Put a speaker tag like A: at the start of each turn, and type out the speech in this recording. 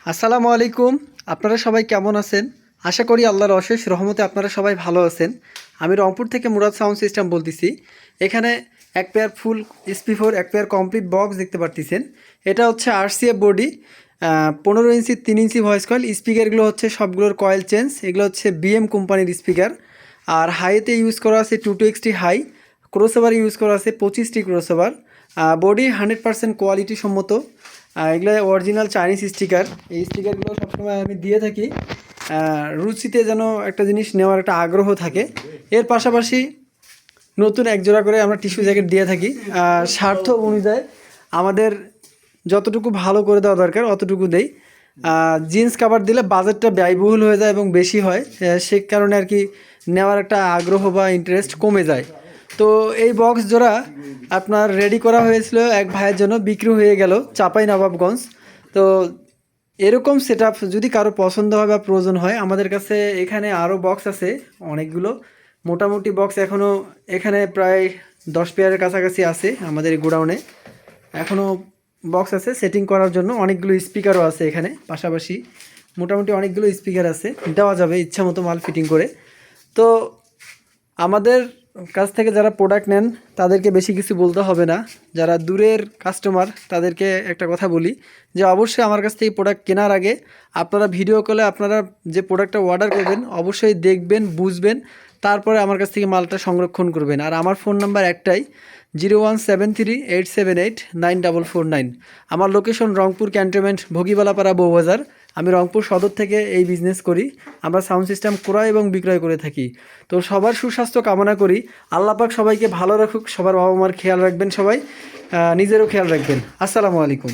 A: আসসালামু আলাইকুম। আপনারা সবাই কেমন আছেন? আশা করি আল্লাহর অশেষ রহমতে আপনারা সবাই ভালো আছেন। আমি রংপুর থেকে মুরাদ সাউন্ড সিস্টেম বলতেছি। এখানে এক পেয়ার ফুল SP4 এক পেয়ার কমপ্লিট বক্স দেখতে পারতেছেন। এটা হচ্ছে RCA বডি, 15 ইঞ্চি 3 ইঞ্চি ভয়েস কয়েল। স্পিকারগুলো হচ্ছে সবগুলোর কয়েল চেঞ্জ। এগুলো হচ্ছে BM কোম্পানির স্পিকার। আর হাইতে ইউজ করা আছে 22XT হাই। ক্রসওভার ইউজ করা আছে 25টি ক্রসওভার। বডি 100% কোয়ালিটি সম্মত। এগুলো অরিজিনাল চাইনিজ স্টিকার। এই স্টিকারগুলো সবসময় আমি দিয়ে থাকি, রুচিতে যেন একটা জিনিস নেওয়ার একটা আগ্রহ থাকে। এর পাশাপাশি নতুন এক জোড়া করে আমরা টিস্যু জ্যাকেট দিয়ে থাকি। স্বার্থ অনুযায়ী আমাদের যতটুকু ভালো করে দেওয়া দরকার অতটুকু দেই। জিন্স কাভার দিলে বাজেটটা ব্যয়বহুল হয়ে যায় এবং বেশি হয়, সে কারণে আর কি নেওয়ার একটা আগ্রহ বা ইন্টারেস্ট কমে যায়। তো এই বক্স জোড়া আপনার রেডি করা হয়েছিল এক ভাইয়ের জন্য, বিক্রি হয়ে গেল চাঁপাইনবাবগঞ্জ। তো এরকম সেটআপ যদি কারো পছন্দ হয় বা প্রয়োজন হয়, আমাদের কাছে এখানে আরও বক্স আছে অনেকগুলো। মোটামুটি বক্স এখনও এখানে প্রায় 10 পেয়ারের কাছাকাছি আছে আমাদের এই গোডাউনে। এখনও বক্স আছে সেটিং করার জন্য। অনেকগুলো স্পিকারও আছে এখানে পাশাপাশি। মোটামুটি অনেকগুলো স্পিকার আছে, দেওয়া যাবে ইচ্ছা মতো মাল ফিটিং করে। তো আমাদের কাছ থেকে যারা প্রোডাক্ট নেন তাদেরকে বেশি কিছু বলতে হবে না। যারা দূরের কাস্টমার তাদেরকে একটা কথা বলি যে অবশ্যই আমার কাছ থেকে প্রোডাক্ট কেনার আগে আপনারা ভিডিও কলে আপনারা যে প্রোডাক্টটা অর্ডার করবেন অবশ্যই দেখবেন, বুঝবেন, তারপরে আমার কাছ থেকে মালটা সংরক্ষণ করবেন। আর আমার ফোন নাম্বার একটাই, 01738789449। আমার লোকেশন রংপুর ক্যান্টনমেন্ট, ভগিবালাপাড়া, বউবাজার। আমি রংপুর সদর থেকে এই বিজনেস করি। আমরা সাউন্ড সিস্টেম ক্রয় এবং বিক্রয় করে থাকি। তো সবার সুস্বাস্থ্য কামনা করি। আল্লাহ পাক সবাইকে ভালো রাখুক, সবার বাবা মার খেয়াল রাখবেন, সবাই নিজেরও খেয়াল রাখবেন। আসসালামু আলাইকুম।